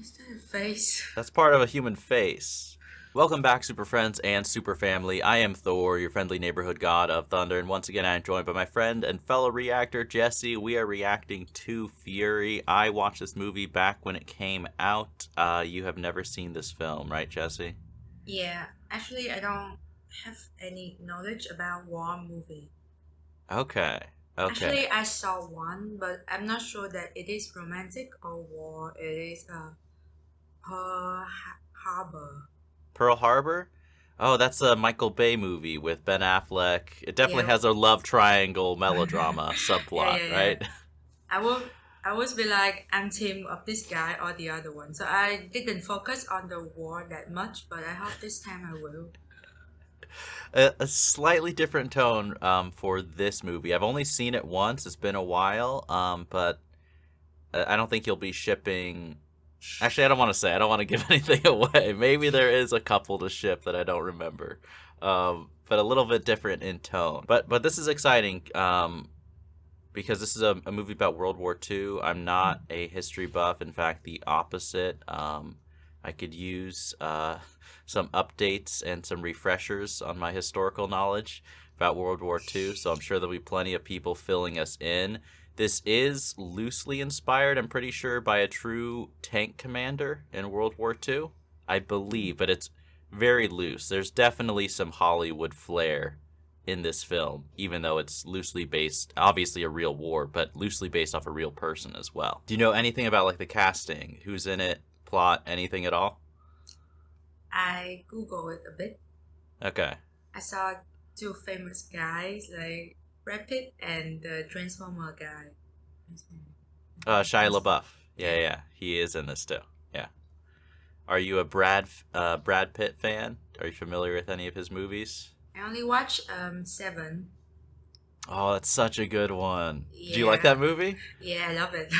Is that a face? That's part of a human face. Welcome back, Super Friends and Super Family. I am Thor, your friendly neighborhood god of thunder, and once again I am joined by my friend and fellow reactor, Jesse. We are reacting to Fury. I watched this movie back when it came out. You have never seen this film, right, Jesse? Yeah, actually, I don't have any knowledge about war movie. Okay, okay. Actually, I saw one, but I'm not sure that it is romantic or war. It is Pearl Harbor. Pearl Harbor? Oh, that's a Michael Bay movie with Ben Affleck. It definitely Yeah, has a love triangle melodrama yeah, subplot, yeah, yeah. right? I will. I always be like, I'm team of this guy or the other one. So I didn't focus on the war that much, but I hope this time I will. A slightly different tone for this movie. I've only seen it once. It's been a while, but I don't think you'll be shipping. Actually, I don't want to say. I don't want to give anything away. Maybe there is a couple to ship that I don't remember, but a little bit different in tone. But this is exciting because this is a movie about World War II. I'm not a history buff. In fact, the opposite. I could use some updates and some refreshers on my historical knowledge about World War II, so I'm sure there'll be plenty of people filling us in. This is loosely inspired, I'm pretty sure, by a true tank commander in World War II, I believe, but it's very loose. There's definitely some Hollywood flair in this film, even though it's loosely based, obviously a real war, but loosely based off a real person as well. Do you know anything about like the casting, who's in it, plot, anything at all? I Google it a bit. Okay. I saw two famous guys like Brad Pitt and the Transformer guy. Shia LaBeouf. Yeah, yeah, he is in this too. Yeah. Are you a Brad Pitt fan? Are you familiar with any of his movies? I only watched Seven. Oh, that's such a good one. Do you like Yeah, that movie? yeah, I love it.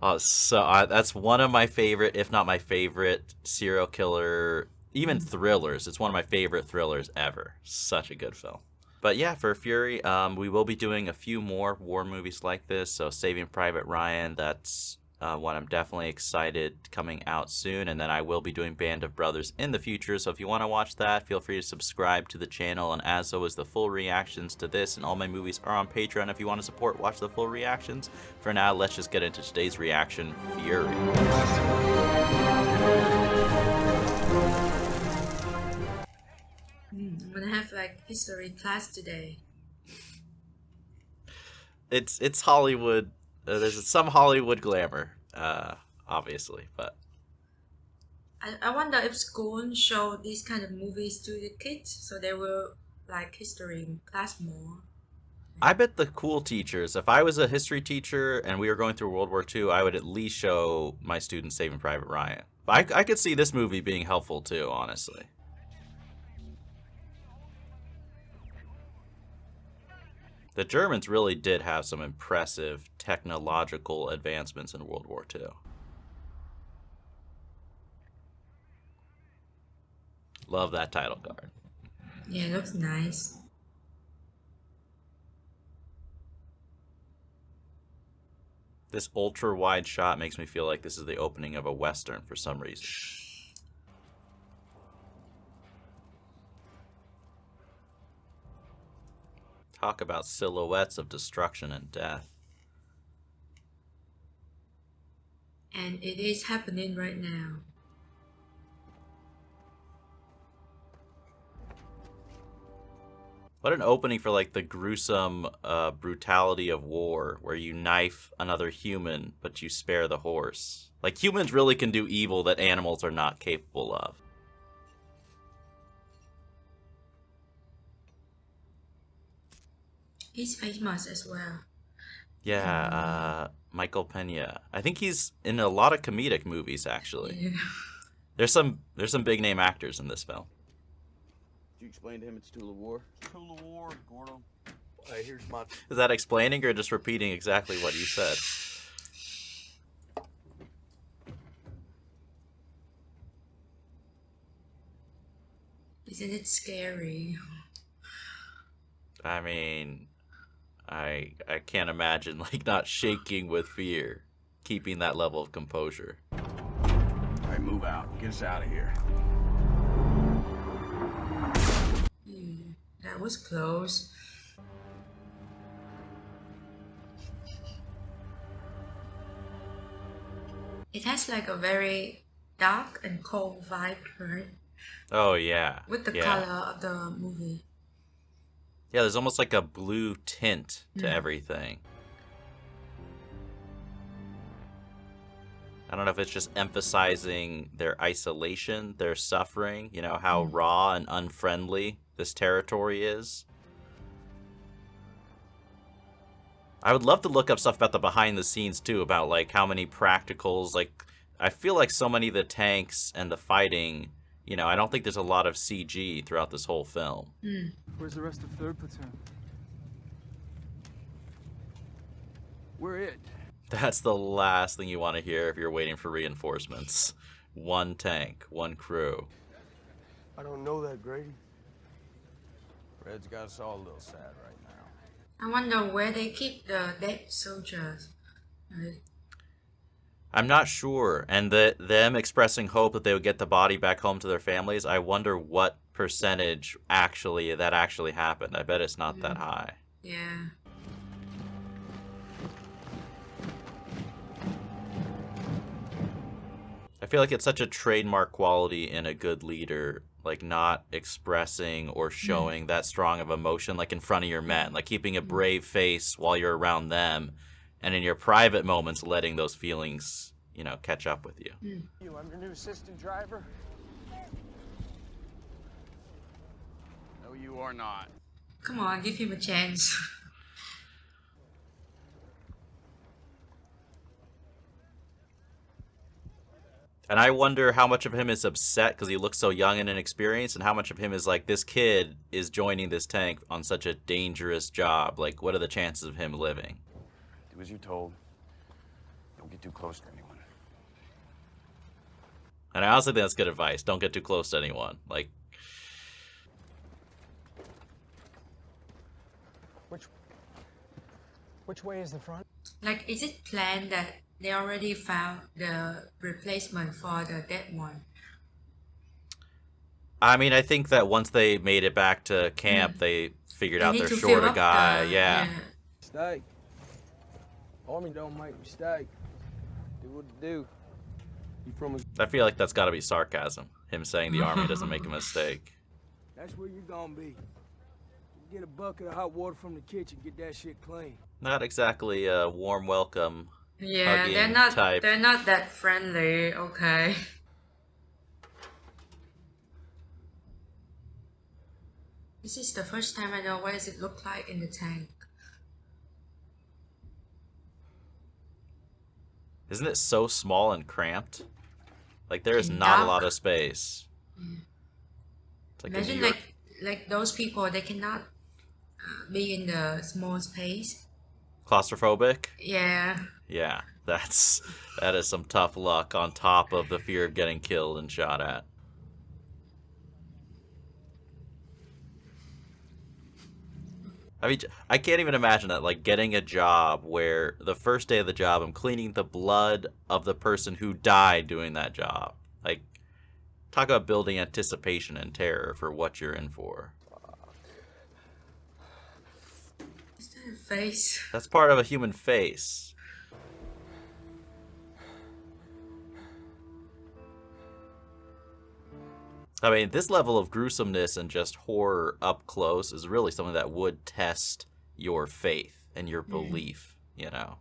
Oh, so that's one of my favorite, if not my favorite, serial killer, even thrillers. It's one of my favorite thrillers ever. Such a good film. But yeah, for Fury, we will be doing a few more war movies like this. So Saving Private Ryan, that's one I'm definitely excited coming out soon. And then I will be doing Band of Brothers in the future. So if you want to watch that, feel free to subscribe to the channel. And as always, the full reactions to this and all my movies are on Patreon. If you want to support, watch the full reactions. For now, let's just get into today's reaction, Fury. I'm gonna have like history class today. It's Hollywood. There's some Hollywood glamour, obviously, but I wonder if school show these kind of movies to the kids so they will like history in class more. I bet the cool teachers. If I was a history teacher and we were going through World War II, I would at least show my students Saving Private Ryan. But I could see this movie being helpful too, honestly. The Germans really did have some impressive technological advancements in World War II. Love that title card. Yeah, it looks nice. This ultra wide shot makes me feel like this is the opening of a Western for some reason. Talk about silhouettes of destruction and death. And it is happening right now. What an opening for like the gruesome brutality of war, where you knife another human, but you spare the horse. Like humans really can do evil that animals are not capable of. He's famous as well. Yeah, Michael Pena. I think he's in a lot of comedic movies actually. Yeah. There's some big name actors in this film. Did you explain to him it's Tula War? Tula War, Gordo. Here's my. Is that explaining or just repeating exactly what you said? Isn't it scary? I mean, I can't imagine like not shaking with fear, keeping that level of composure. move out. Get us out of here. That was close. It has like a very dark and cold vibe, right? Oh yeah, With the yeah, color of the movie. yeah. There's almost like a blue tint to Mm. everything. I don't know if it's just emphasizing their isolation, their suffering. You know how raw and unfriendly this territory is. I would love to look up stuff about the behind the scenes too, about like how many practicals. Like, I feel like so many of the tanks and the fighting, you know, I don't think there's a lot of CG throughout this whole film. Where's the rest of 3rd Platoon? We're it. That's the last thing you want to hear if you're waiting for reinforcements. One tank, one crew. I don't know that, Grady. Red's got us all a little sad right now. I wonder where they keep the dead soldiers. Right? I'm not sure, and them expressing hope that they would get the body back home to their families, I wonder what percentage actually happened. I bet it's not that high. Yeah. I feel like it's such a trademark quality in a good leader, like not expressing or showing that strong of emotion, like in front of your men, like keeping a brave face while you're around them, and in your private moments, letting those feelings, you know, catch up with you. I'm your new assistant driver. No, you are not. Come on, give him a chance. And I wonder how much of him is upset because he looks so young and inexperienced, and how much of him is like, this kid is joining this tank on such a dangerous job. Like, what are the chances of him living? Do as you're told. Don't get too close to anyone. And I honestly think that's good advice. Don't get too close to anyone. Like, Which way is the front? Like, is it planned that they already found the replacement for the dead one? I mean, I think that once they made it back to camp, they figured They out need they're to short fill a up guy. the, Yeah. Mistake. Army don't make mistake. Do what it do. You from a... I feel like that's got to be sarcasm. Him saying the army doesn't make a mistake. That's where you're gonna be. Get a bucket of hot water from the kitchen, get that shit clean. Not exactly a warm welcome. Yeah, Hugging they're not. type. They're not that friendly. Okay. This is the first time I know what does it look like in the tank. Isn't it so small and cramped? Like, there is And not a dark. lot of space. It's like a New Imagine York- like those people, they cannot be in the small space. claustrophobic. Yeah. Yeah, that is some tough luck on top of the fear of getting killed and shot at. I mean, I can't even imagine that, like, getting a job where the first day of the job, I'm cleaning the blood of the person who died doing that job. Like, talk about building anticipation and terror for what you're in for. Is that a face? That's part of a human face. I mean, this level of gruesomeness and just horror up close is really something that would test your faith and your belief, you know?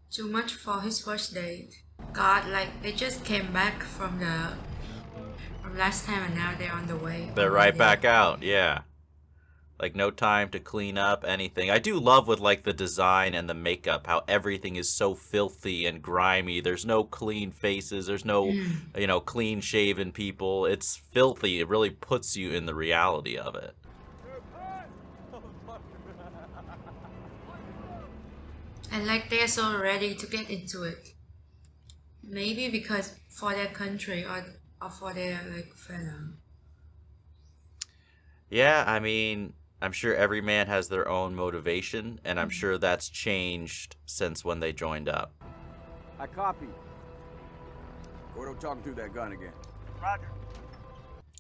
Too much for his first date. God, like they just came back from last time and now they're on the way. They're right already. back out, yeah. Like, no time to clean up anything. I do love with, like, the design and the makeup, how everything is so filthy and grimy. There's no clean faces. There's no, you know, clean-shaven people. It's filthy. It really puts you in the reality of it. And like they're so ready to get into it. Maybe because for their country or for their like fellow. Yeah, I mean, I'm sure every man has their own motivation, and I'm sure that's changed since when they joined up. I copy. Gordo, talk through that gun again. Roger.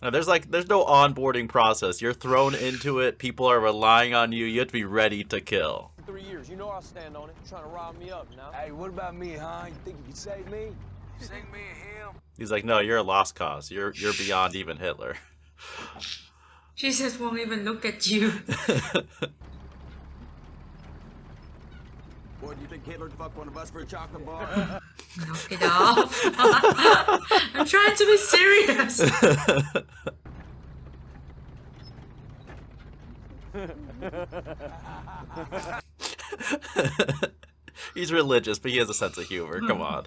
Now, there's no onboarding process. You're thrown into it. People are relying on you. You have to be ready to kill. 3 years, you know I'll stand on it. You're trying to rile me up now. Hey, what about me, huh? You think you can save me? Save me and him? He's like, no, you're a lost cause. You're beyond even Hitler. Jesus won't even look at you. Boy, do you think Hitler fucked one of us for a chocolate bar? Knock it off. I'm trying to be serious. He's religious, but he has a sense of humor. Come on.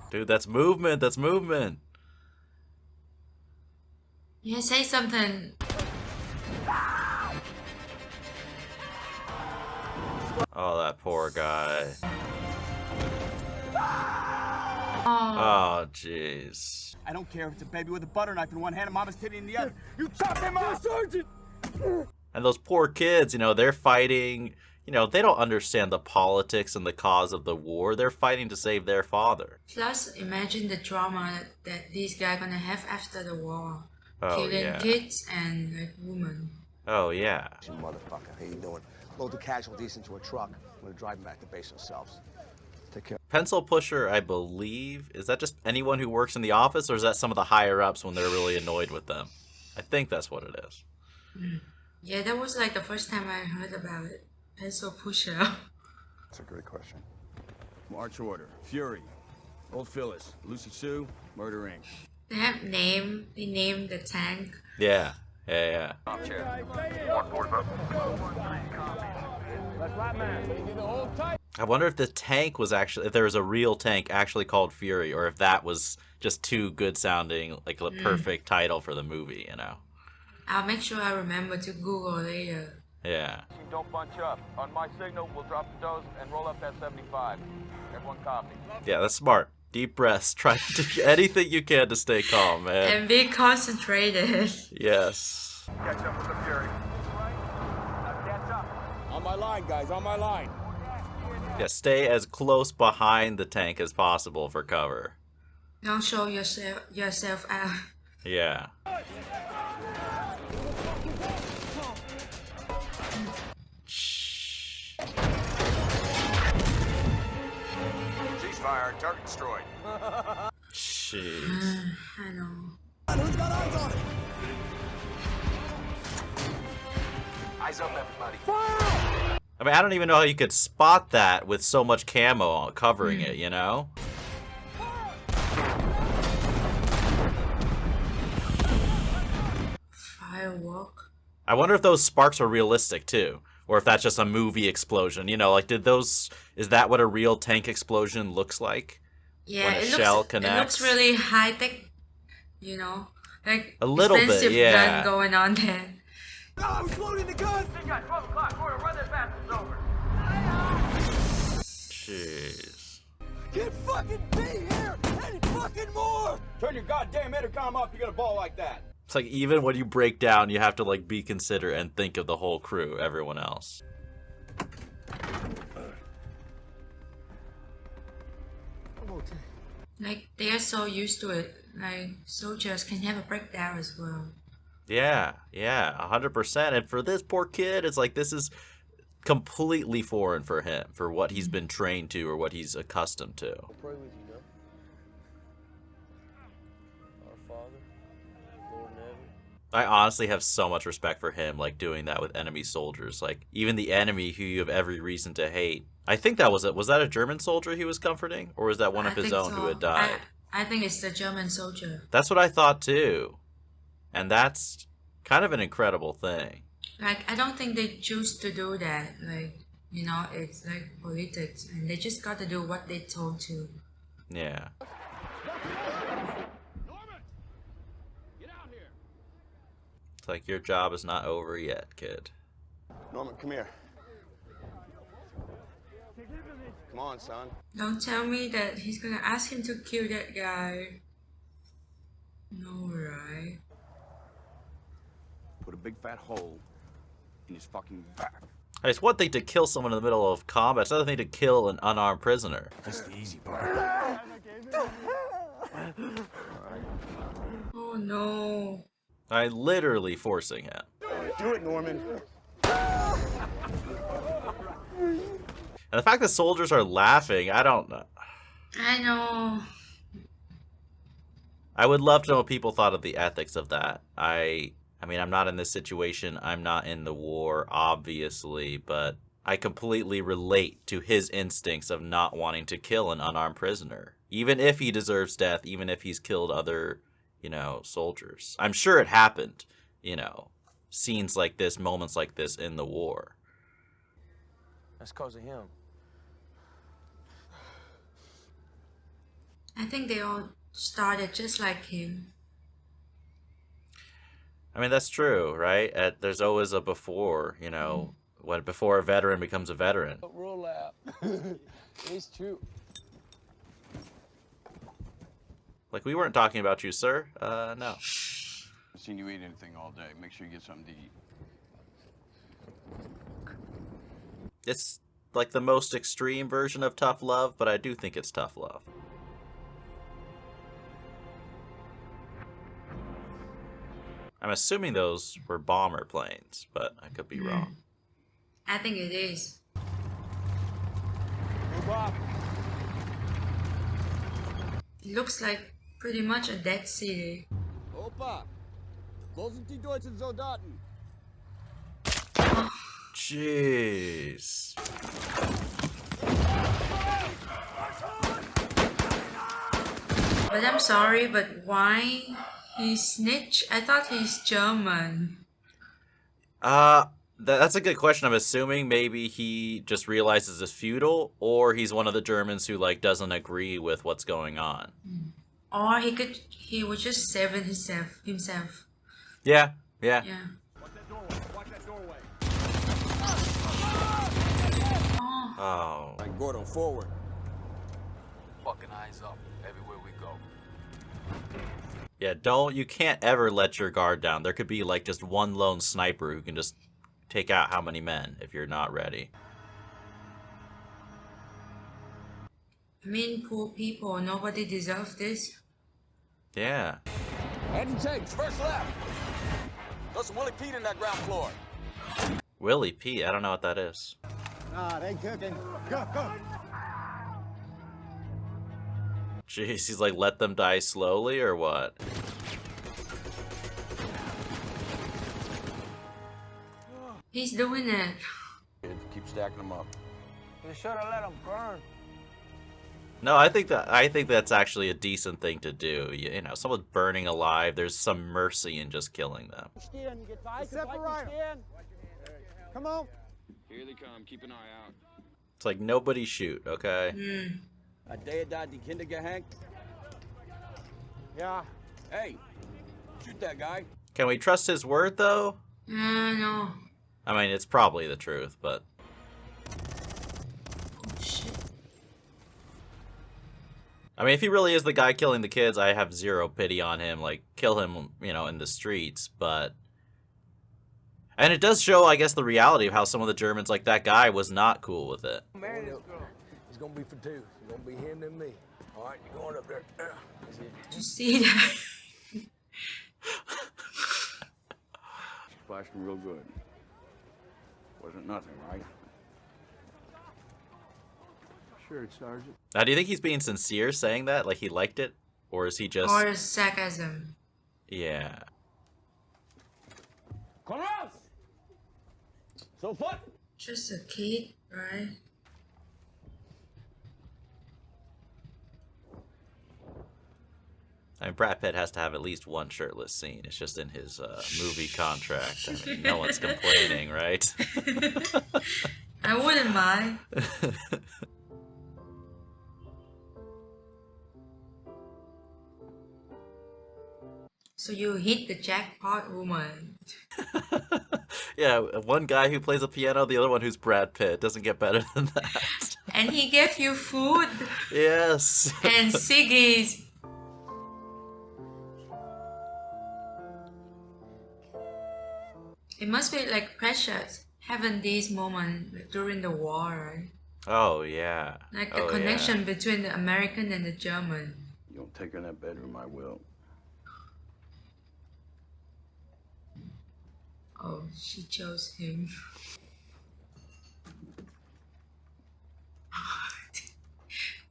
Dude, that's movement. That's movement. Yeah, say something. Oh, that poor guy. Oh, Oh, jeez. I don't care if it's a baby with a butter knife in one hand and mama's titty in the other. You chop him off, Sergeant! And those poor kids, they're fighting. They don't understand the politics and the cause of the war. They're fighting to save their father. plus imagine the drama that these guys gonna have after the war. Oh, Killing yeah. kids and like women. Oh, yeah. You motherfucker, how you doing? Load the casualties into a truck. I'm gonna drive them back to base themselves. Take care. Pencil pusher, I believe. Is that just anyone who works in the office, or is that some of the higher ups when they're really annoyed with them? I think that's what it is. Yeah, that was like the first time I heard about it. Pencil pusher. That's a great question. March order. Fury. Old Phyllis. Lucy Sue. Murder Inc. They have name. They named the tank. Yeah. Yeah. I wonder if the tank was actually, if there was a real tank actually called Fury, or if that was just too good sounding, like a perfect title for the movie, I'll make sure I remember to Google later. Yeah. Don't bunch up. On my signal, we'll drop the dose and roll up that 75. Everyone copy. Yeah, that's smart. Deep breaths. Try to do anything you can to stay calm, man. And be concentrated. Yes. Catch up with the Fury. Catch up. On my line, guys. On my line. Yeah, stay as close behind the tank as possible for cover. Don't show yourself out. Yeah. Shh. Ceasefire, target destroyed. Jeez. I know. Who's got eyes on it? Eyes up, everybody. I mean, I don't even know how you could spot that with so much camo covering it, Firework. I wonder if those sparks are realistic too, or if that's just a movie explosion. Like, is that what a real tank explosion looks like? Yeah, When a it shell looks. It connects? looks really high tech. Like A little bit, expensive yeah. gun going on there. Oh, I was loading the gun! Big guy, 12 o'clock. Order, run that bastards over. Jeez. Can't fucking be here any fucking more! Turn your goddamn intercom off. You got a ball like that. It's like even when you break down, you have to like be considerate and think of the whole crew, everyone else. Like they are so used to it. Like soldiers can have a breakdown as well. Yeah, 100%. And for this poor kid, it's like this is completely foreign for him, for what he's been trained to or what he's accustomed to. Pray with you, no? Our Father, Lord in heaven. I honestly have so much respect for him, like doing that with enemy soldiers, like even the enemy who you have every reason to hate. I think that was it. Was that a German soldier he was comforting, or was that one of I his think own so. who had died? I think it's the German soldier. That's what I thought too, and that's kind of an incredible thing. Like I don't think they choose to do that. Like it's like politics, and they just got to do what they told to. Yeah. It's like your job is not over yet, kid. Norman, come here. Come on, son. Don't tell me that he's gonna ask him to kill that guy. No, right? Put a big fat hole in his fucking back. It's one thing to kill someone in the middle of combat. It's another thing to kill an unarmed prisoner. That's the easy part. Oh no. I literally forcing him. Do it, Norman. And the fact that soldiers are laughing, I don't know. I know. I would love to know what people thought of the ethics of that. I mean, I'm not in this situation. I'm not in the war, obviously, but I completely relate to his instincts of not wanting to kill an unarmed prisoner. Even if he deserves death, even if he's killed other, soldiers. I'm sure it happened, scenes like this, moments like this in the war. That's cause of him. I think they all started just like him. I mean, that's true, right? There's always a before, before a veteran becomes a veteran. Roll out. It's true. Like, we weren't talking about you, sir. No. I've seen you eat anything all day. Make sure you get something to eat. It's like the most extreme version of tough love, but I do think it's tough love. I'm assuming those were bomber planes, but I could be wrong. I think it is. Move up. It looks like pretty much a dead city. Opa! Wo sind die deutschen Soldaten? Jeez. But I'm sorry, but why he snitch? I thought he's German. That's a good question. I'm assuming maybe he just realizes it's futile, or he's one of the Germans who doesn't agree with what's going on. Or he was just saving himself. Yeah. Yeah. Watch that doorway. Watch that doorway. Oh. Oh. Like Gordon, forward. Fucking eyes up everywhere we go. Yeah, you can't ever let your guard down. There could be just one lone sniper who can just take out how many men if you're not ready. I mean, poor people. Nobody deserves this. Yeah. Anti-tanks, first left. There's some Willie Pete in that ground floor. Willie Pete, I don't know what that is. Nah, they cooking. Go, go. Jeez, he's let them die slowly or what? He's doing it. Keep stacking them up. You should have let him burn. No, I think that's actually a decent thing to do. Someone's burning alive. There's some mercy in just killing them. Come on. Here they come. Keep an eye out. It's nobody shoot, okay? A day da die Kinder gehängt? Yeah. Hey, shoot that guy. Can we trust his word though? No. I mean, it's probably the truth, but Shit. I mean, if he really is the guy killing the kids, I have zero pity on him. Kill him, in the streets, but... And it does show, I guess, the reality of how some of the Germans, that guy, was not cool with it. Marry this girl. It's gonna be for two. It's gonna be him and me. All right, you're going up there. Did you see that? Splashed him real good. Wasn't nothing, right? Sure, Sergeant. Now, do you think he's being sincere saying that? He liked it? Or is he just... Or sarcasm? Yeah. Komm raus! Sofort! Just a kid, right? I mean, Brad Pitt has to have at least one shirtless scene. It's just in his movie contract. I mean, no one's complaining, right? I wouldn't mind. So you hit the jackpot, woman. Yeah, one guy who plays a piano, the other one who's Brad Pitt. Doesn't get better than that. And he gave you food Yes. and ciggies. It must be precious. having these moments during the war, right? Oh yeah. Like the Oh yeah. connection between the American and the German. You don't take her in that bedroom, I will. Oh, she chose him.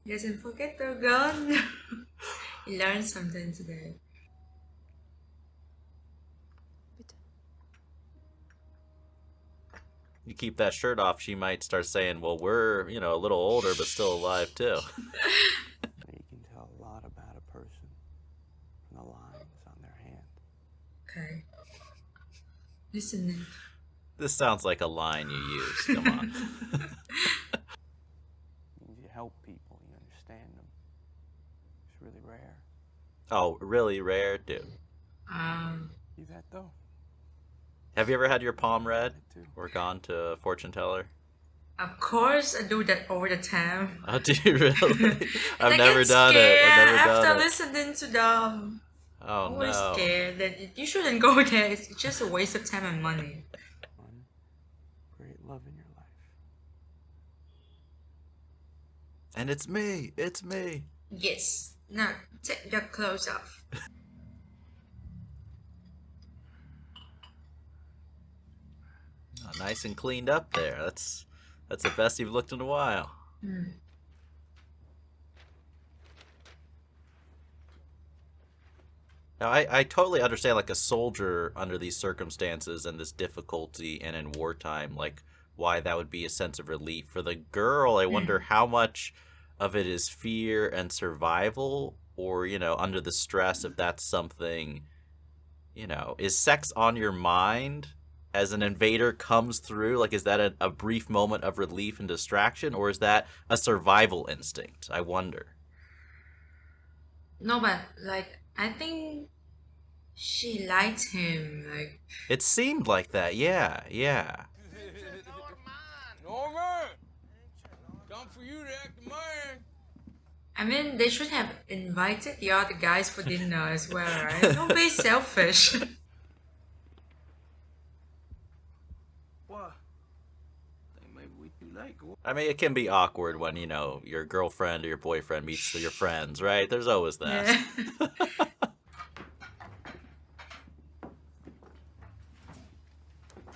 He doesn't forget the gun. He learned something today. You keep that shirt off, she might start saying, "Well, we're a little older, but still alive too." You can tell a lot about a person from the lines on their hand. Okay. Listening. This sounds like a line you use. Come on. Means you help people, you understand them. It's really rare. Oh, really rare, dude. You that though? Have you ever had your palm read I too. or gone to a fortune teller? Of course, I do that all the time. Oh, do you really? I've I never get done it. scared I've never after done it. listening to them. Oh Always no. scared that you shouldn't go there. It's just a waste of time and money. One great love in your life. And it's me. It's me. Yes. Now take your clothes off. Oh, nice and cleaned up there. That's the best you've looked in a while. Now, I totally understand, like, a soldier under these circumstances and this difficulty and in wartime, like, why that would be a sense of relief. For the girl, I wonder how much of it is fear and survival, or, under the stress, if that's something, is sex on your mind as an invader comes through? Like, is that a brief moment of relief and distraction, or is that a survival instinct? I wonder. No, but like I think she liked him. Like It seemed like that, yeah, yeah. Norman! Time for you to act the man. I mean, they should have invited the other guys for dinner as well, right? Don't be selfish. What? Think maybe we too late. I mean, it can be awkward when, your girlfriend or your boyfriend meets your friends, right? There's always that. Yeah.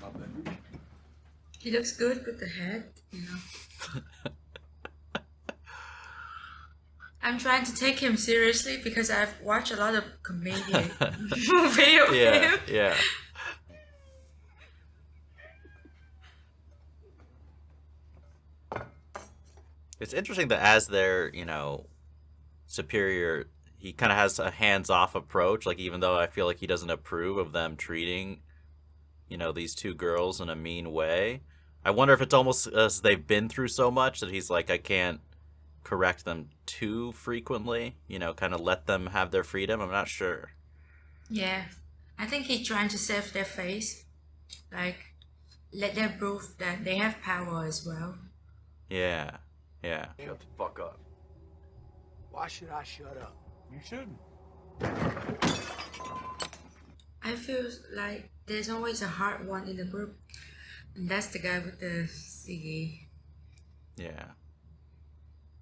My bad. He looks good with the hat. I'm trying to take him seriously because I've watched a lot of comedian movie of Yeah, him. yeah. It's interesting that as their, superior, he kind of has a hands-off approach. Like, even though I feel like he doesn't approve of them treating, these two girls in a mean way. I wonder if it's almost as they've been through so much that he's like, I can't correct them too frequently, kind of let them have their freedom. I'm not sure. Yeah, I think he's trying to save their face. Like, let them prove that they have power as well. Yeah, yeah. Shut the fuck up. Why should I shut up? You shouldn't. I feel like there's always a hard one in the group, and that's the guy with the ciggy. Yeah.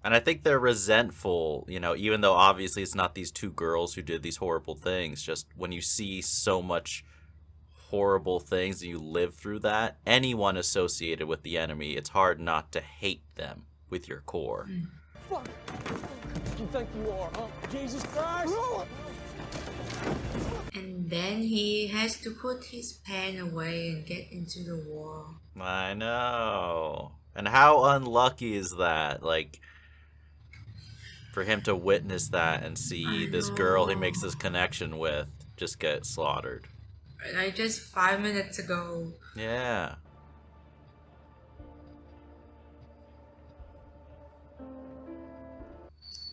And I think they're resentful, even though obviously it's not these two girls who did these horrible things. Just when you see so much horrible things and you live through that, anyone associated with the enemy, it's hard not to hate them with your core. Fuck. You think you are, huh? Jesus Christ! And then he has to put his pen away and get into the war. I know. And how unlucky is that? Like, for him to witness that and see I this girl he know. makes this connection with just get slaughtered. Like just 5 minutes ago. Yeah.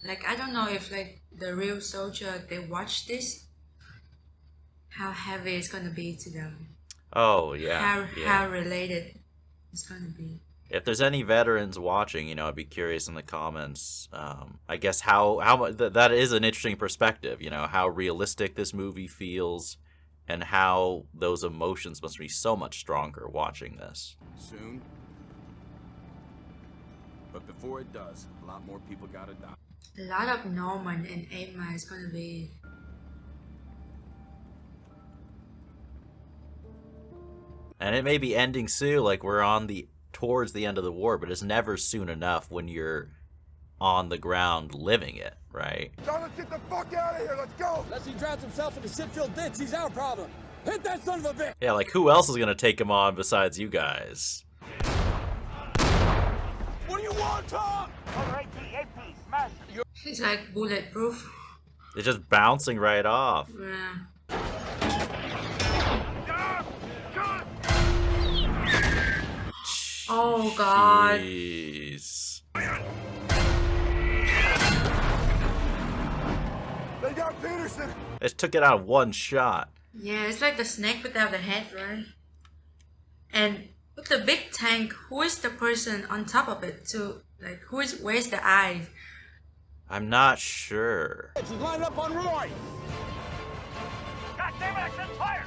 Like I don't know if like the real soldier they watch this, how heavy it's gonna be to them. Oh, yeah. How related it's gonna be. If there's any veterans watching, I'd be curious in the comments. I guess how that is an interesting perspective. How realistic this movie feels, and how those emotions must be so much stronger watching this. Soon. But before it does, a lot more people gotta die. A lot of Norman and Emma is gonna be. And it may be ending soon, like we're towards the end of the war, but it's never soon enough when you're on the ground living it, right? John, let's get the fuck out of here. Let's go. Unless he drowns himself in the shit-filled ditch, he's our problem. Hit that son of a bitch! Yeah, like who else is gonna take him on besides you guys? What do you want, Tom? It's like bulletproof. It's just bouncing right off. Yeah. Oh god. Jeez. They got Peterson. It took it out of one shot. Yeah, it's like the snake without the head, right? And with the big tank, who is the person on top of it? To like, where's the eye? I'm not sure. She's lined up on Roy! God damn it, I said fire!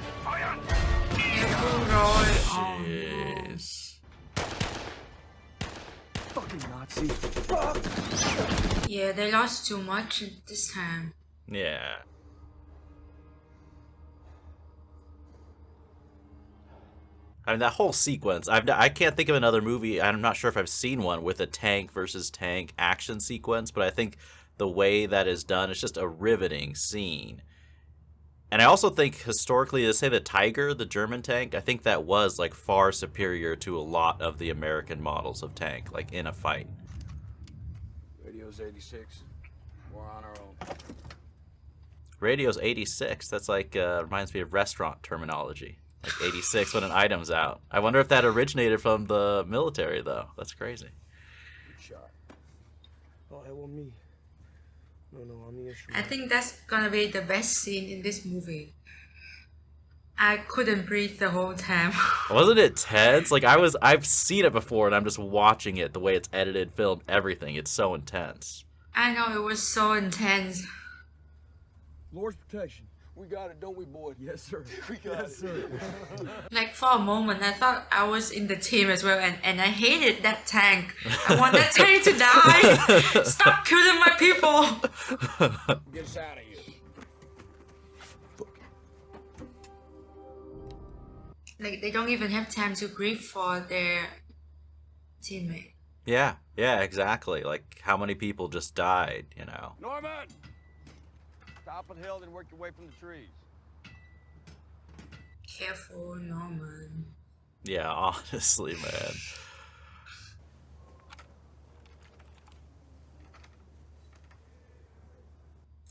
Careful, Roy. Oh, no. Jeez. Fucking Nazi. Yeah, they lost too much this time. Yeah. I mean, that whole sequence, I can't think of another movie, I'm not sure if I've seen one, with a tank versus tank action sequence, but I think the way that is done is just a riveting scene. And I also think, historically, to say the Tiger, the German tank, I think that was, like, far superior to a lot of the American models of tank, like, in a fight. Radio's 86. We're on our own. Radio's 86, that's like, reminds me of restaurant terminology. Like 86 when an item's out. I wonder if that originated from the military, though. That's crazy. Good shot. Oh, that was me. No, I'm the I instrument. think that's gonna be the best scene in this movie. I couldn't breathe the whole time. Wasn't it tense? Like, I've seen it before, and I'm just watching it, the way it's edited, filmed, everything. It's so intense. I know, it was so intense. Lord's protection. We got it, don't we, boy? Yes, sir. We got it. Sir. Like, for a moment, I thought I was in the team as well, and I hated that tank. I want that tank to die! Stop killing my people! Get us out of here. Like, they don't even have time to grieve for their teammate. Yeah, exactly. Like, how many people just died, you know? Norman! Stop at hill, then work your way from the trees. Careful, Norman. Yeah, honestly, man.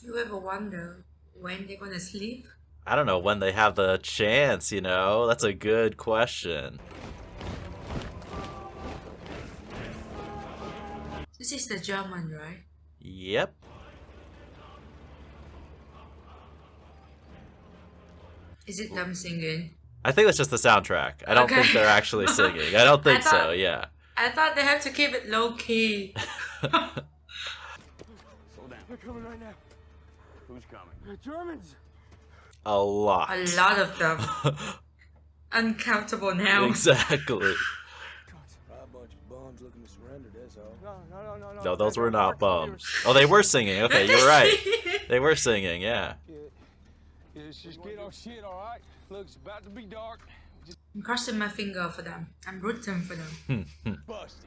You ever wonder when they're gonna sleep? I don't know when they have the chance, you know? That's a good question. This is the German, right? Yep. Is it them singing? I think that's just the soundtrack. I don't think Okay. they're actually singing. I don't think so, thought- yeah. I thought they have to keep it low key. Slow down. They're coming right now. Who's coming? The Germans. A lot. A lot of them. Uncountable now. Exactly. A bunch of bums looking to surrender, that's all. No. No, those were not bums. Oh, they were singing. Okay, you're right. They were singing, yeah. Yeah, let's just get our shit, all right? Look, it's about to be dark. I'm crossing my finger for them. I'm rooting for them. Busted.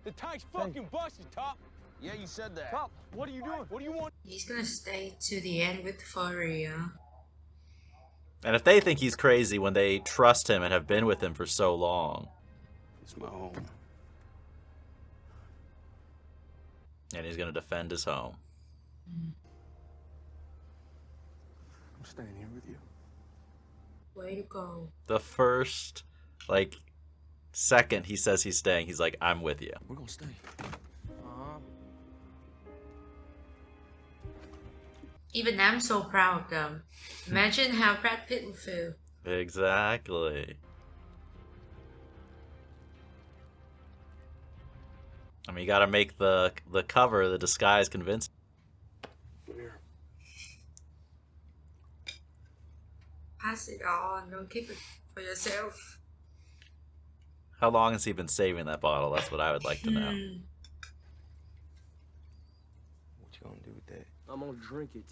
The tank's fucking busted, Top. Yeah, you said that. Top, what are you doing? What do you want? He's gonna stay to the end with Foria. And if they think he's crazy when they trust him and have been with him for so long, It's my home. and he's going to defend his home. I'm staying here with you. Way to go. The first, like, second he says he's staying, he's like, I'm with you. We're gonna stay. Even I'm so proud of them. Imagine how Brad Pitt would feel. Exactly. I mean, you gotta make the cover, the disguise convincing. Come here. pass it on. Don't keep it for yourself. How long has he been saving that bottle? That's what I would like to know. What you gonna do with that? I'm gonna drink it.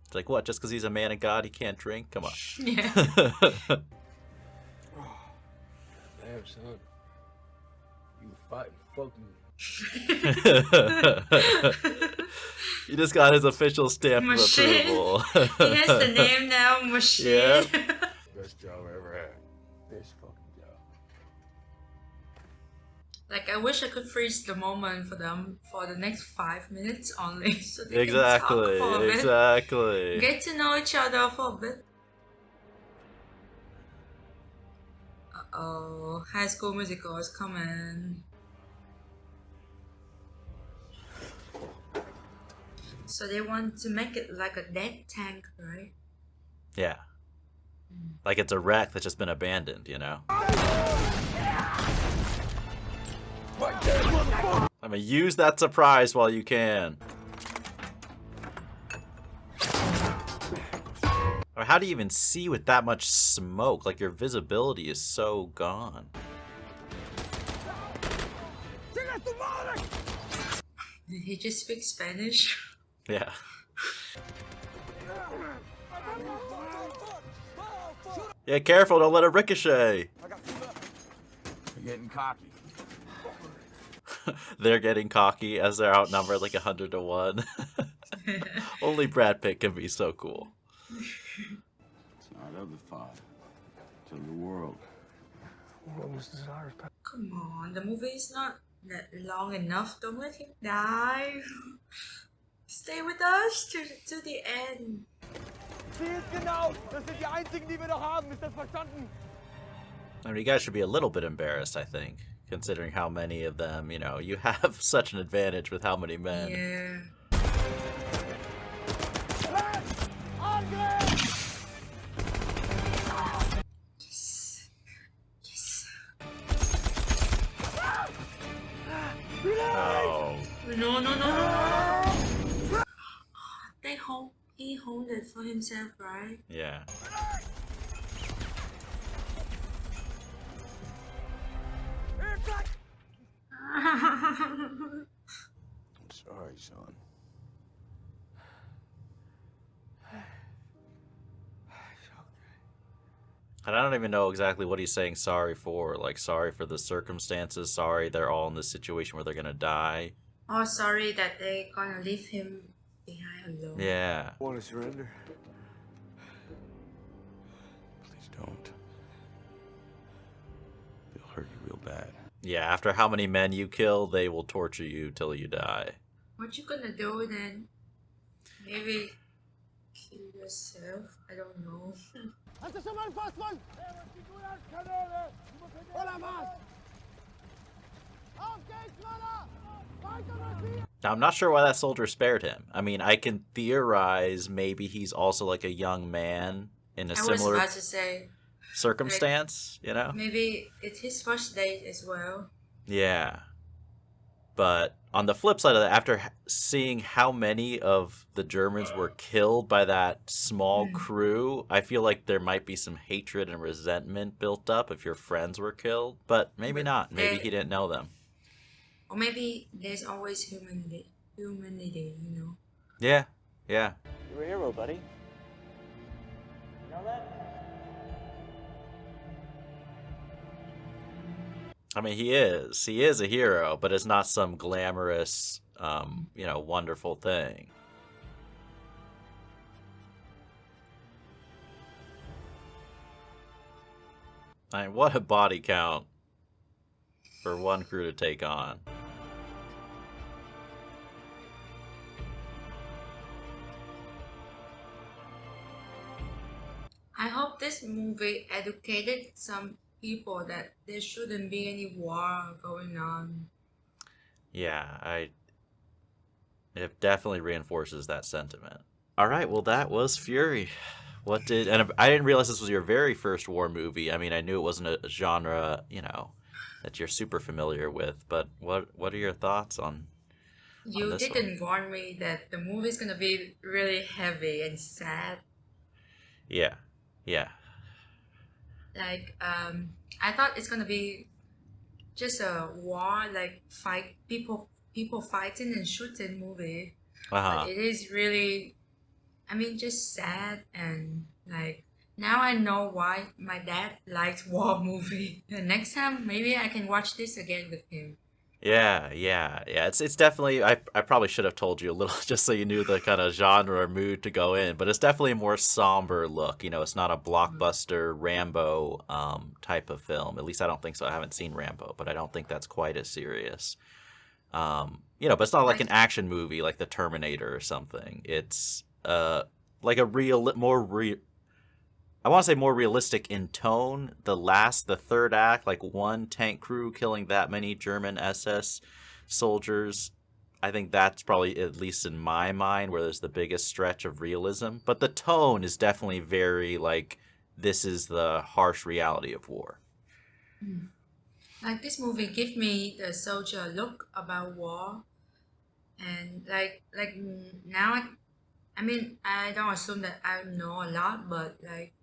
It's like, what? Just because he's a man of God, he can't drink? Come on. Yeah. Damn, son. You fighting fucking. He just got his official stamp of Machine. approval. He has the name now, Machine. Yeah. Best job I ever had. This fucking job. Like, I wish I could freeze the moment for them for the next 5 minutes only, so they Exactly. can talk for a bit. Exactly. Get to know each other for a bit. Uh-oh, High School Musical is coming. So they want to make it like a dead tank, right? Yeah. Like it's a wreck that's just been abandoned, you know? I mean, use that surprise while you can. Or how do you even see with that much smoke? Like, your visibility is so gone. Did he just speak Spanish? Yeah. Yeah, careful, don't let it ricochet. You're getting cocky. They're getting cocky as they're outnumbered like 100 to 1. Only Brad Pitt can be so cool. It's not of the Father, to the world. What was Desires? Come on, the movie is not that long enough. Don't let him die. Stay with us to the end. Sie ist genau. Das sind die einzigen, die wir noch haben. Ist das verstanden? I mean, you guys should be a little bit embarrassed, I think, considering how many of them, you know, you have such an advantage with how many men. Yeah. Yes. Yes. Oh. No, no, no, no. He hold it for himself, right? Yeah. I'm sorry, son. And I don't even know exactly what he's saying sorry for. Like, sorry for the circumstances, sorry they're all in this situation where they're gonna die. Oh, sorry that they gonna leave him behind alone. Yeah. Want to surrender? Please don't. They'll hurt you real bad. Yeah, after how many men you kill, they will torture you till you die. What you gonna do then? Maybe kill yourself? I don't know. Hast du schon mal einen Fassmann? Kanone! Oder was? Auf geht's, Mann! Weiter marschieren! Now, I'm not sure why that soldier spared him. I mean, I can theorize maybe he's also like a young man in a I was similar about to say, circumstance, you know? maybe it's his first date as well. Yeah. But on the flip side of that, after seeing how many of the Germans were killed by that small crew, I feel like there might be some hatred and resentment built up if your friends were killed. But maybe not. Maybe he didn't know them. Or maybe there's always humanity, you know? Yeah. Yeah. You're a hero, buddy. I mean, he is. He is a hero, but it's not some glamorous, you know, wonderful thing. I mean, what a body count for one crew to take on. I hope this movie educated some people that there shouldn't be any war going on. Yeah, it definitely reinforces that sentiment. All right, well, that was Fury. And I didn't realize this was your very first war movie. I mean, I knew it wasn't a genre, you know, that you're super familiar with, but what are your thoughts on You this didn't warn me that the movie's gonna be really heavy and sad. Yeah. Yeah. like I thought it's gonna be just a war, like people fighting and shooting movie, but Uh-huh. it is really, I mean, just sad. And like now I know why my dad likes war movie. And next time maybe I can watch this again with him. Yeah. It's definitely I probably should have told you a little just so you knew the kind of genre or mood to go in, but it's definitely a more somber look. It's not a blockbuster Rambo type of film. At least I don't think so. I haven't seen Rambo, but I don't think that's quite as serious. But it's not like I an action movie like The Terminator or something. It's like a I want to say more realistic in tone. The third act, like one tank crew killing that many German SS soldiers. I think that's probably, at least in my mind, where there's the biggest stretch of realism. But the tone is definitely very like, this is the harsh reality of war. like this movie give me the soldier look about war. And now I mean I don't assume that I know a lot, but like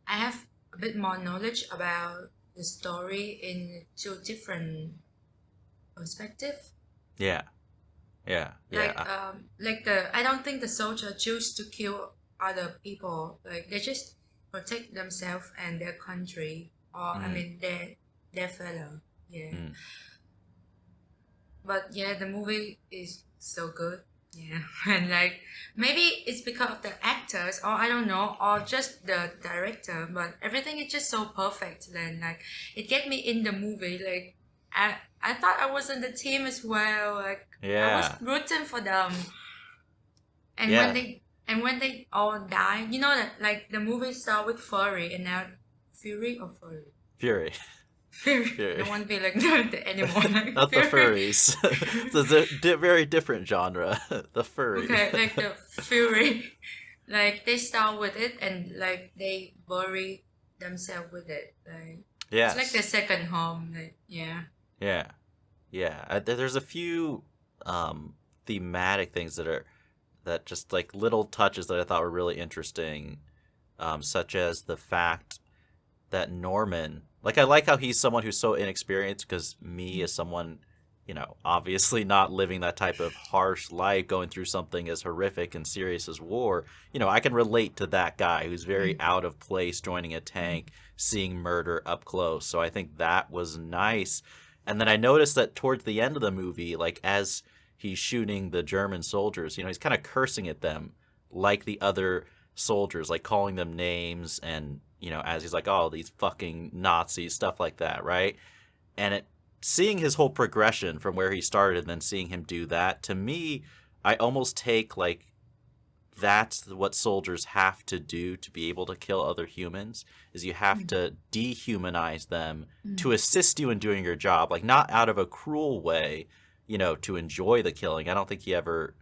I have a bit more knowledge about the story in two different perspective. Yeah, yeah. Like the I don't think the soldier choose to kill other people. Like they just protect themselves and their country, or I Mm, mean their fellow. Yeah. mm. But yeah, the movie is so good. Yeah. And like maybe it's because of the actors, or I don't know, or just the director, but everything is just so perfect. Then like it get me in the movie. Like I thought I was in the team as well. Like I was Yeah, rooting for them. And yeah. when they all die, you know that like the movie started with Furry and now Fury or Furry. Fury. Fury. I Fury. don't want to be like the anymore. Like Not the Fury. furries. It's a very different genre. The furry. Okay, like the Fury. Like they start with it and like they bury themselves with it. Like it's like Yes. their second home. Like yeah. Yeah. Yeah. There's a few thematic things that just like little touches that I thought were really interesting, such as the fact that Norman, like, I like how he's someone who's so inexperienced, because me, as someone, obviously not living that type of harsh life, going through something as horrific and serious as war, I can relate to that guy who's very out of place joining a tank, seeing murder up close. So I think that was nice. And then I noticed that towards the end of the movie, like, as he's shooting the German soldiers, he's kind of cursing at them like the other soldiers, like calling them names, and as he's like, oh, these fucking Nazis, stuff like that, right? And seeing his whole progression from where he started and then seeing him do that, to me, I almost take like, that's what soldiers have to do to be able to kill other humans, is you have to dehumanize them to assist you in doing your job, like, not out of a cruel way, to enjoy the killing. I don't think he ever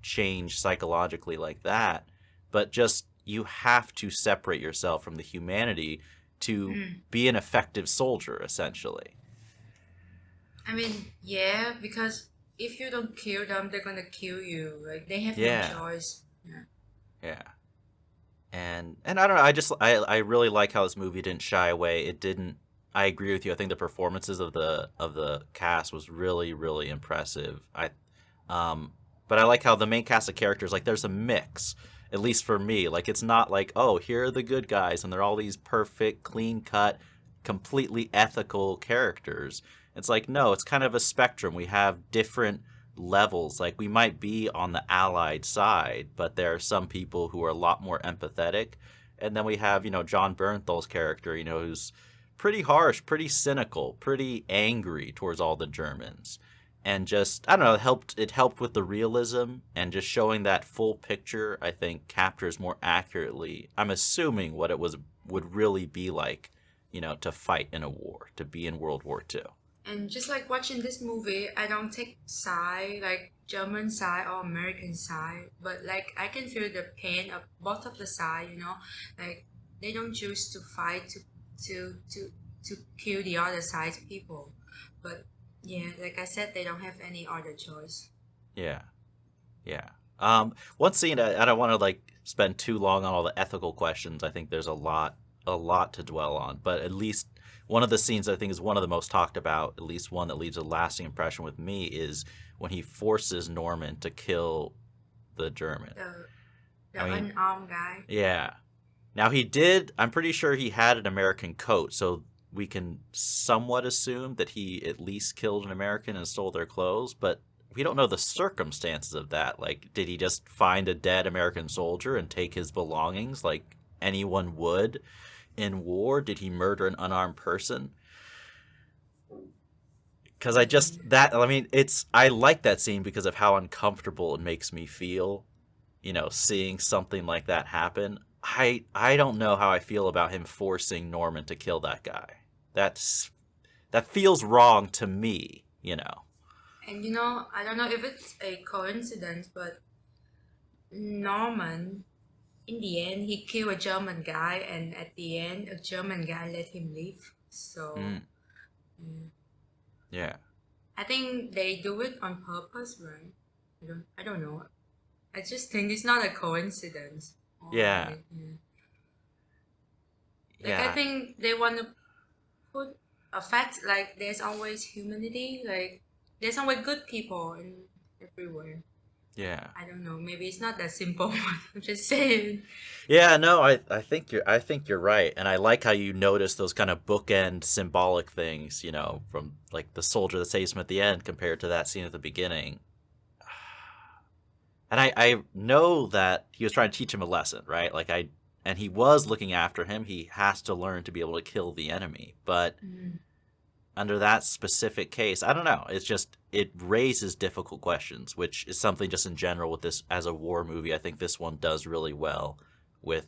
change psychologically like that, but just, you have to separate yourself from the humanity to be an effective soldier, essentially. I mean, yeah, because if you don't kill them, they're gonna kill you. Like they have Yeah. no choice. Yeah. Yeah. And I don't know, I really like how this movie didn't shy away. It didn't I agree with you. I think the performances of the cast was really, really impressive. But I like how the main cast of characters, like, there's a mix, at least for me. Like, it's not like, oh, here are the good guys and they're all these perfect, clean cut, completely ethical characters. It's like, no, it's kind of a spectrum. We have different levels. Like, we might be on the allied side, but there are some people who are a lot more empathetic. And then we have, John Bernthal's character, who's pretty harsh, pretty cynical, pretty angry towards all the Germans. And just, I don't know, it helped with the realism, and just showing that full picture, I think, captures more accurately, I'm assuming, what it would really be like, to fight in a war, to be in World War II. And just like watching this movie, I don't take side, like German side or American side, but like I can feel the pain of both of the side, like they don't choose to fight to kill the other side's people, but yeah, like I said, they don't have any other choice. Yeah. One scene, I don't want to, like, spend too long on all the ethical questions. I think there's a lot a lot to dwell on, but at least one of the scenes I think is one of the most talked about, at least one that leaves a lasting impression with me, is when he forces Norman to kill the German. The I mean, unarmed guy. yeah. Now I'm pretty sure he had an American coat, so we can somewhat assume that he at least killed an American and stole their clothes, but we don't know the circumstances of that. Like, did he just find a dead American soldier and take his belongings like anyone would in war? Did he murder an unarmed person? Because I like that scene because of how uncomfortable it makes me feel, seeing something like that happen. I don't know how I feel about him forcing Norman to kill that guy. That feels wrong to me. And I don't know if it's a coincidence, but Norman, in the end, he killed a German guy, and at the end, a German guy let him live. So, Yeah. I think they do it on purpose, right? I don't know. I just think it's not a coincidence. Yeah. I think they want to put a fact, like there's always humanity, like there's always good people everywhere. Yeah. I don't know. Maybe it's not that simple. I'm just saying. Yeah, no, I think you're right, and I like how you notice those kind of bookend symbolic things, from like the soldier that saves him at the end compared to that scene at the beginning. And I know that he was trying to teach him a lesson, right? And he was looking after him. He has to learn to be able to kill the enemy, but under that specific case, I don't know. It raises difficult questions, which is something just in general with this as a war movie. I think this one does really well with,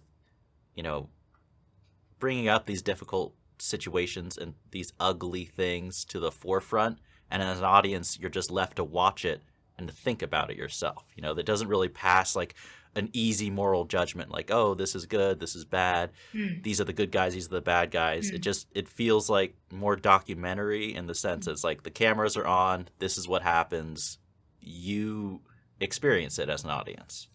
bringing up these difficult situations and these ugly things to the forefront. And as an audience, you're just left to watch it and to think about it yourself. That doesn't really pass like an easy moral judgment, like, oh, this is good, this is bad, these are the good guys, these are the bad guys. It feels like more documentary in the sense it's like the cameras are on, this is what happens, you experience it as an audience.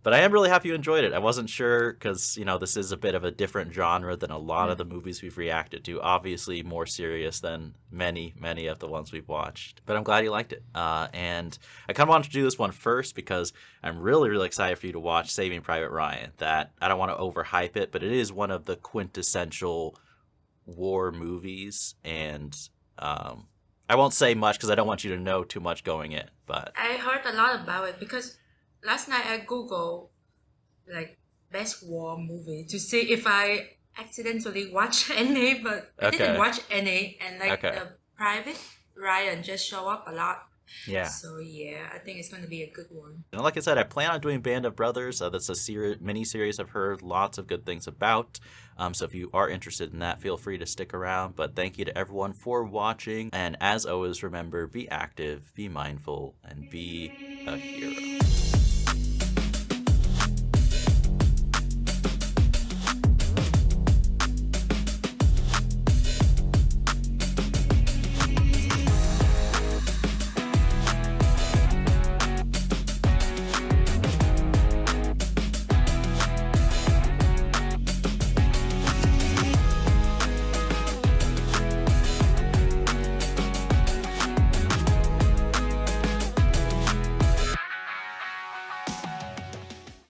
But I am really happy you enjoyed it. I wasn't sure because, this is a bit of a different genre than a lot of the movies we've reacted to. Obviously more serious than many, many of the ones we've watched. But I'm glad you liked it. And I kind of wanted to do this one first because I'm really, really excited for you to watch Saving Private Ryan. That I don't want to overhype it, but it is one of the quintessential war movies. And I won't say much because I don't want you to know too much going in. But I heard a lot about it because last night I Googled like best war movie to see if I accidentally watched any, but I didn't watch any, and the Private Ryan just show up a lot. Yeah. So yeah, I think it's going to be a good one. And like I said, I plan on doing Band of Brothers. That's a mini-series I've heard lots of good things about. So if you are interested in that, feel free to stick around. But thank you to everyone for watching. And as always, remember, be active, be mindful, and be a hero.